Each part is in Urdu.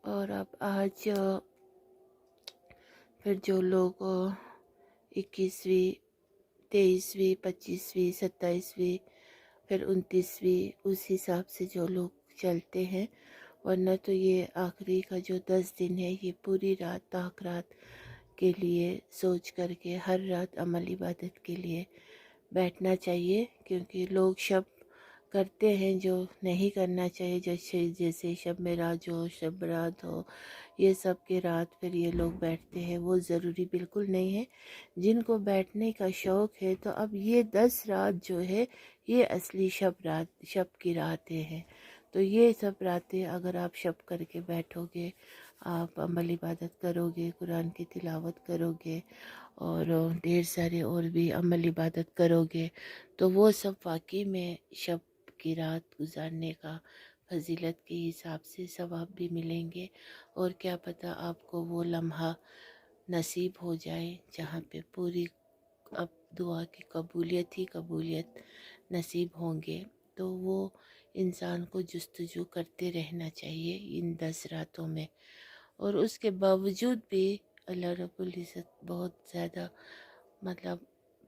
اور اب آج پھر جو لوگ 21ویں 23ویں 25ویں 27ویں پھر 29ویں اس حساب سے جو لوگ چلتے ہیں، ورنہ تو یہ آخری کا جو 10 دن ہے یہ پوری رات تاک رات کے لیے سوچ کر کے ہر رات عمل عبادت کے لیے بیٹھنا چاہیے، کیونکہ لوگ شب کرتے ہیں جو نہیں کرنا چاہیے، جیسے شب معراج ہو، شب برات ہو، یہ سب کے رات پھر یہ لوگ بیٹھتے ہیں، وہ ضروری بالکل نہیں ہے۔ جن کو بیٹھنے کا شوق ہے تو اب یہ 10 رات جو ہے یہ اصلی شب کی راتیں ہیں، تو یہ سب راتیں اگر آپ شب کر کے بیٹھو گے، آپ عمل عبادت کرو گے، قرآن کی تلاوت کرو گے اور ڈھیر سارے اور بھی عمل عبادت کرو گے، تو وہ سب واقعی میں شب کی رات گزارنے کا فضیلت کے حساب سے ثواب بھی ملیں گے، اور کیا پتہ آپ کو وہ لمحہ نصیب ہو جائے جہاں پہ پوری اب دعا کی قبولیت ہی قبولیت نصیب ہوں گے۔ تو وہ انسان کو جستجو کرتے رہنا چاہیے ان 10 راتوں میں، اور اس کے باوجود بھی اللہ رب العزت بہت زیادہ مطلب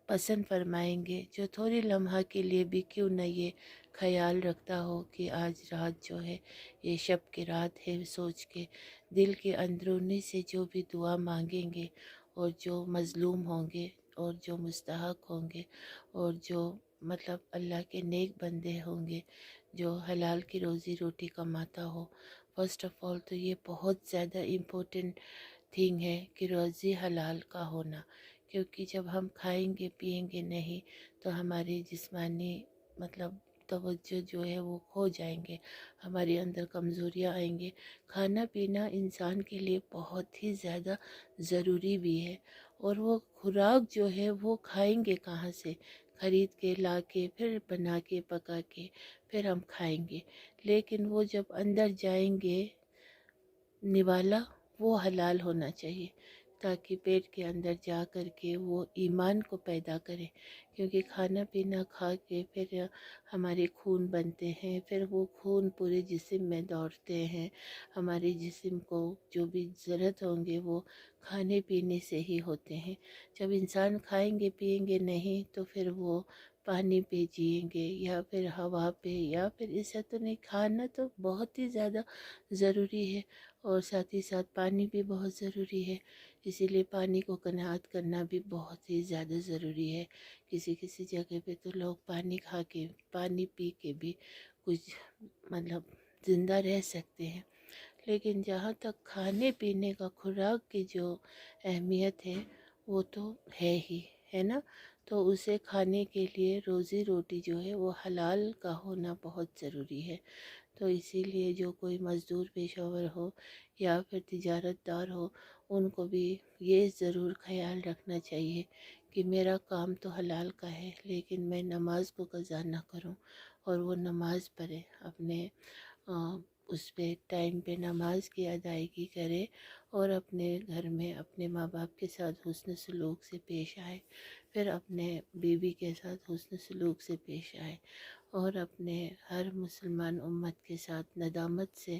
پسند فرمائیں گے، جو تھوڑی لمحہ کے لیے بھی کیوں نہ یہ خیال رکھتا ہو کہ آج رات جو ہے یہ شب کی رات ہے، سوچ کے دل کے اندرونی سے جو بھی دعا مانگیں گے، اور جو مظلوم ہوں گے اور جو مستحق ہوں گے اور جو مطلب اللہ کے نیک بندے ہوں گے جو حلال کی روزی روٹی کماتا ہو، فرسٹ آف آل تو یہ بہت زیادہ امپورٹنٹ تھنگ ہے کہ روزی حلال کا ہونا، کیونکہ جب ہم کھائیں گے پیئیں گے نہیں تو ہماری جسمانی مطلب توجہ جو ہے وہ کھو جائیں گے، ہمارے اندر کمزوریاں آئیں گے۔ کھانا پینا انسان کے لیے بہت ہی زیادہ ضروری بھی ہے، اور وہ خوراک جو ہے وہ کھائیں گے کہاں سے؟ خرید کے لا کے پھر بنا کے پکا کے پھر ہم کھائیں گے، لیکن وہ جب اندر جائیں گے نوالا وہ حلال ہونا چاہیے، تاکہ پیٹ کے اندر جا کر کے وہ ایمان کو پیدا کرے، کیونکہ کھانا پینا کھا کے پھر ہمارے خون بنتے ہیں، پھر وہ خون پورے جسم میں دوڑتے ہیں، ہمارے جسم کو جو بھی ضرورت ہوں گے وہ کھانے پینے سے ہی ہوتے ہیں۔ جب انسان کھائیں گے پیئیں گے نہیں تو پھر وہ پانی پہ جئیں گے یا پھر ہوا پہ، یا پھر اس سے تو نہیں، کھانا تو بہت ہی زیادہ ضروری ہے، اور ساتھ ہی ساتھ پانی بھی بہت ضروری ہے، اسی لیے پانی کو قناعت کرنا بھی بہت ہی زیادہ ضروری ہے۔ کسی کسی جگہ پہ تو لوگ پانی کھا کے پانی پی کے بھی کچھ مطلب زندہ رہ سکتے ہیں، لیکن جہاں تک کھانے پینے کا خوراک کی جو اہمیت ہے وہ تو ہے ہی ہے نا، تو اسے کھانے کے لیے روزی روٹی جو ہے وہ حلال کا ہونا بہت ضروری ہے۔ تو اسی لیے جو کوئی مزدور پیشہ ور ہو یا پھر تجارت دار ہو، ان کو بھی یہ ضرور خیال رکھنا چاہیے کہ میرا کام تو حلال کا ہے، لیکن میں نماز کو قضا نہ کروں، اور وہ نماز پڑھے، اپنے اس پہ ٹائم پہ نماز کی ادائیگی کرے، اور اپنے گھر میں اپنے ماں باپ کے ساتھ حسن سلوک سے پیش آئے، پھر اپنے بیوی کے ساتھ حسن سلوک سے پیش آئے، اور اپنے ہر مسلمان امت کے ساتھ ندامت سے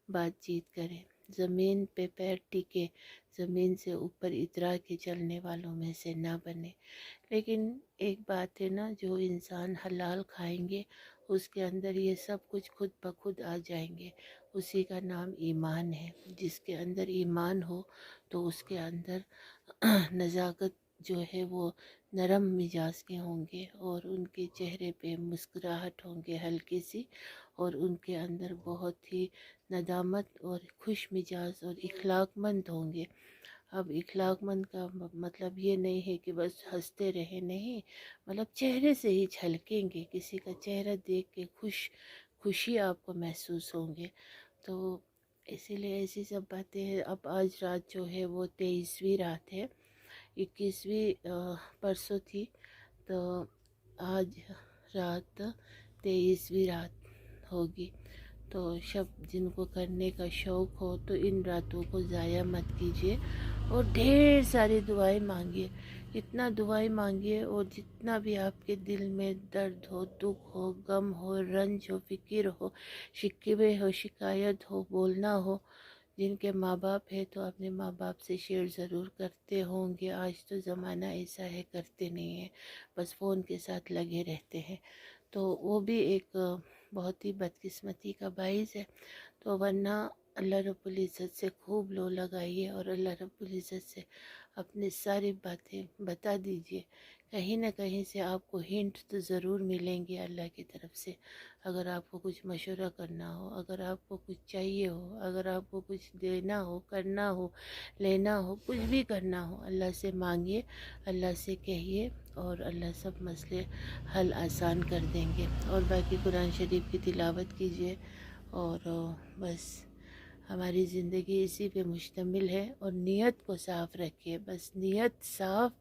بات چیت کرے، زمین پہ پیر ٹکے، زمین سے اوپر اترا کے چلنے والوں میں سے نہ بنے۔ لیکن ایک بات ہے نا، جو انسان حلال کھائیں گے اس کے اندر یہ سب کچھ خود بخود آ جائیں گے، اسی کا نام ایمان ہے۔ جس کے اندر ایمان ہو تو اس کے اندر نزاکت جو ہے وہ نرم مزاج کے ہوں گے، اور ان کے چہرے پہ مسکراہٹ ہوں گے ہلکی سی، اور ان کے اندر بہت ہی ندامت اور خوش مزاج اور اخلاق مند ہوں گے۔ اب اخلاق مند کا مطلب یہ نہیں ہے کہ بس ہنستے رہے، نہیں، مطلب چہرے سے ہی جھلکیں گے، کسی کا چہرہ دیکھ کے خوشی آپ کو محسوس ہوں گے۔ تو اسی لیے ایسی سب باتیں ہیں۔ اب آج رات جو ہے وہ 23ویں رات ہے، 21ویں پرسوں تھی، تو آج رات 23ویں رات ہوگی۔ تو شب جن کو کرنے کا شوق ہو تو ان راتوں کو ضائع مت کیجیے، اور ڈھیر ساری دعائیں مانگیے، اتنا دعائیں مانگیے، اور جتنا بھی آپ کے دل میں درد ہو، دکھ ہو، غم ہو، رنج ہو، فکر ہو، شکوے ہو، شکایت ہو، بولنا ہو، جن کے ماں باپ ہے تو اپنے ماں باپ سے شیئر ضرور کرتے ہوں گے. آج تو زمانہ ایسا ہے کرتے نہیں ہیں، بس فون کے ساتھ لگے رہتے ہیں. تو وہ بھی ایک بہت ہی بدقسمتی کا باعث ہے. تو ورنہ اللہ رب العزت سے خوب لو لگائیے اور اللہ رب العزت سے اپنی ساری باتیں بتا دیجئے. کہیں نہ کہیں سے آپ کو ہنٹ تو ضرور ملیں گے اللہ کی طرف سے. اگر آپ کو کچھ مشورہ کرنا ہو، اگر آپ کو کچھ چاہیے ہو، اگر آپ کو کچھ دینا ہو، کرنا ہو، لینا ہو، کچھ بھی کرنا ہو، اللہ سے مانگیے، اللہ سے کہیے اور اللہ سب مسئلے حل آسان کر دیں گے. اور باقی قرآن شریف کی تلاوت کیجیے اور بس ہماری زندگی اسی پہ مشتمل ہے. اور نیت کو صاف رکھیے، بس نیت صاف،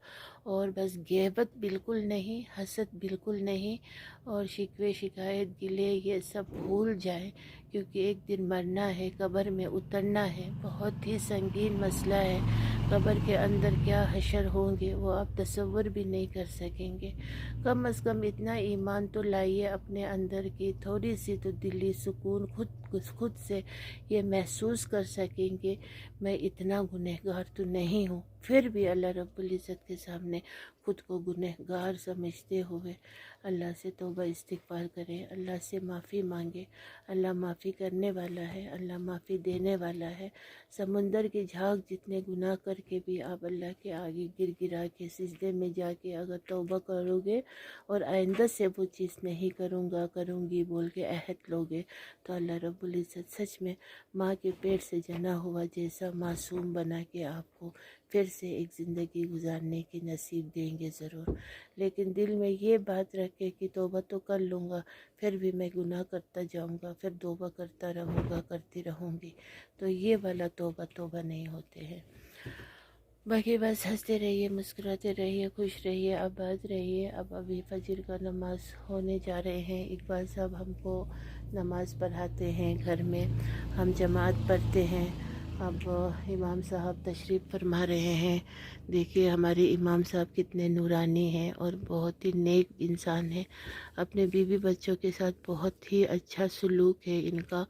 اور بس غیبت بالکل نہیں، حسد بالکل نہیں، اور شکوے شکایت گلے یہ سب بھول جائیں، کیونکہ ایک دن مرنا ہے، قبر میں اترنا ہے. بہت ہی سنگین مسئلہ ہے. قبر کے اندر کیا حشر ہوں گے وہ آپ تصور بھی نہیں کر سکیں گے. کم از کم اتنا ایمان تو لائیے اپنے اندر کی، تھوڑی سی تو دلی سکون خود سے یہ محسوس کر سکیں گے میں اتنا گنہگار تو نہیں ہوں. پھر بھی اللہ رب العزت کے سامنے خود کو گنہگار سمجھتے ہوئے اللہ سے توبہ استغفار کریں، اللہ سے معافی مانگے. اللہ معافی کرنے والا ہے، اللہ معافی دینے والا ہے. سمندر کی جھاگ جتنے گناہ کر کے بھی آپ اللہ کے آگے گر گرا کے سجدے میں جا کے اگر توبہ کرو گے اور آئندہ سے وہ چیز نہیں کروں گا کروں گی بول کے عہد لوگے، تو اللہ رب العزت سچ میں ماں کے پیٹ سے جنا ہوا جیسا معصوم بنا کے آپ کو پھر سے ایک زندگی گزارنے کی نصیب دیں گے ضرور. لیکن دل میں یہ بات رکھے کہ توبہ تو کر لوں گا، پھر بھی میں گناہ کرتا جاؤں گا، پھر توبہ کرتا رہوں گا، کرتی رہوں گی، تو یہ والا توبہ نہیں ہوتے ہیں. باقی بس ہنستے رہیے، مسکراتے رہیے، خوش رہیے، آباد رہیے. اب ابھی فجر کا نماز ہونے جا رہے ہیں. اقبال صاحب ہم کو نماز پڑھاتے ہیں گھر میں، ہم جماعت پڑھتے ہیں. اب امام صاحب تشریف فرما رہے ہیں. دیکھیے ہمارے امام صاحب کتنے نورانی ہیں اور بہت ہی نیک انسان ہیں. اپنے بیوی بچوں کے ساتھ بہت ہی اچھا سلوک ہے ان کا،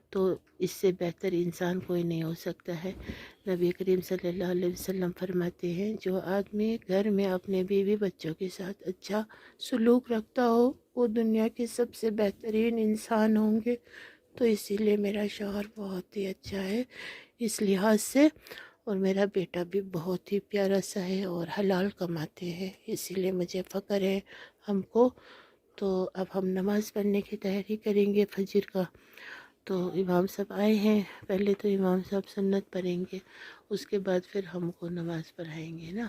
تو اس سے بہتر انسان کوئی نہیں ہو سکتا ہے. نبی کریم صلی اللہ علیہ وسلم فرماتے ہیں جو آدمی گھر میں اپنے بیوی بچوں کے ساتھ اچھا سلوک رکھتا ہو وہ دنیا کے سب سے بہترین انسان ہوں گے. تو اسی لیے میرا شوہر بہت ہی اچھا ہے اس لحاظ سے، اور میرا بیٹا بھی بہت ہی پیارا سا ہے اور حلال کماتے ہیں، اسی لیے مجھے فخر ہے ہم کو. تو اب ہم نماز پڑھنے کی تیاری کریں گے فجر کا. تو امام صاحب آئے ہیں، پہلے تو امام صاحب سنت پڑھیں گے، اس کے بعد پھر ہم کو نماز پڑھائیں گے نا.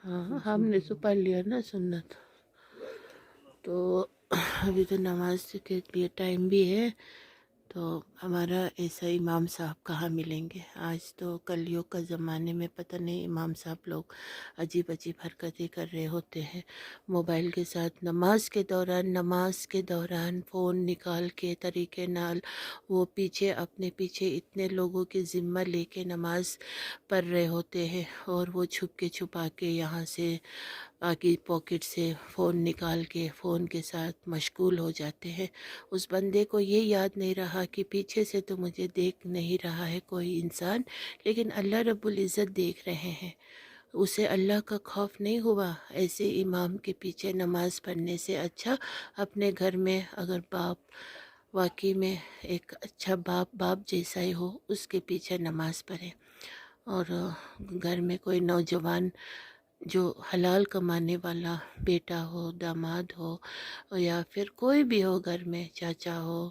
ہاں ہم نے تو پڑھ لیا نا سنت. تو ابھی تو نماز کے لیے ٹائم بھی ہے، تو ہمارا ایسا امام صاحب کہاں ملیں گے. آج تو کلیوگ کا زمانے میں پتہ نہیں امام صاحب لوگ عجیب عجیب حرکتیں کر رہے ہوتے ہیں موبائل کے ساتھ. نماز کے دوران فون نکال کے طریقے نال وہ اپنے پیچھے اتنے لوگوں کے ذمہ لے کے نماز پڑھ رہے ہوتے ہیں، اور وہ چھپا کے یہاں سے آگے پاکٹ سے فون نکال کے فون کے ساتھ مشغول ہو جاتے ہیں. اس بندے کو یہ یاد نہیں رہا کہ پیچھے سے تو مجھے دیکھ نہیں رہا ہے کوئی انسان، لیکن اللہ رب العزت دیکھ رہے ہیں. اسے اللہ کا خوف نہیں ہوا. ایسے امام کے پیچھے نماز پڑھنے سے اچھا اپنے گھر میں اگر باپ واقعی میں ایک اچھا باپ جیسا ہی ہو اس کے پیچھے نماز پڑھیں. اور گھر میں کوئی نوجوان جو حلال کمانے والا بیٹا ہو، داماد ہو، یا پھر کوئی بھی ہو گھر میں، چاچا ہو،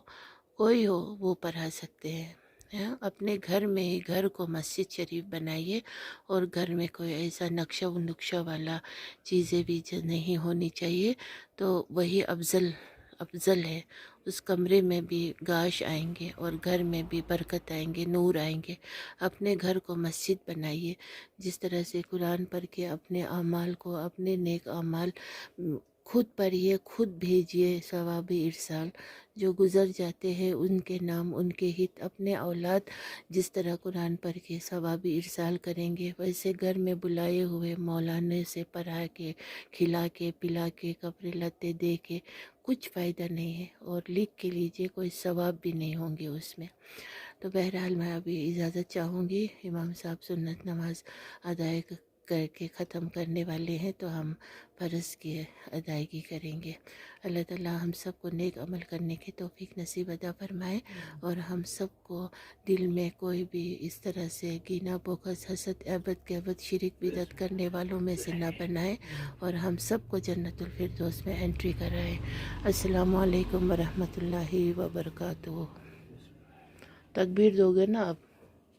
کوئی ہو، وہ پڑھا سکتے ہیں. اپنے گھر میں ہی گھر کو مسجد شریف بنائیے، اور گھر میں کوئی ایسا نقشہ و نقشہ والا چیزیں بھی جو نہیں ہونی چاہیے، تو وہی افضل ہے. اس کمرے میں بھی گاش آئیں گے اور گھر میں بھی برکت آئیں گے، نور آئیں گے. اپنے گھر کو مسجد بنائیے، جس طرح سے قرآن پڑھ کے اپنے اعمال کو، اپنے نیک اعمال خود پڑھیے، خود بھیجیے. ثواب ارسال جو گزر جاتے ہیں ان کے نام، ان کے ہت، اپنے اولاد جس طرح قرآن پڑھ کے ثواب ارسال کریں گے، ویسے گھر میں بلائے ہوئے مولانا سے پڑھا کے، کھلا کے، پلا کے، کپڑے لتے دے کے کچھ فائدہ نہیں ہے. اور لکھ کے لیجئے کوئی ثواب بھی نہیں ہوں گے اس میں. تو بہرحال میں ابھی اجازت چاہوں گی، امام صاحب سنت نماز ادائی کر کے ختم کرنے والے ہیں، تو ہم فرض کی ادائیگی کریں گے۔ اللہ تعالیٰ ہم سب کو نیک عمل کرنے کی توفیق نصیب عطا فرمائے، اور ہم سب کو دل میں کوئی بھی اس طرح سے گینہ بغض حسد غیبت غیبت شرک بدعت کرنے والوں میں سے نہ بنائے، اور ہم سب کو جنت الفردوس میں انٹری کرائے۔ السلام علیکم ورحمۃ اللہ وبرکاتہ۔ تکبیر دو گے نا آپ؟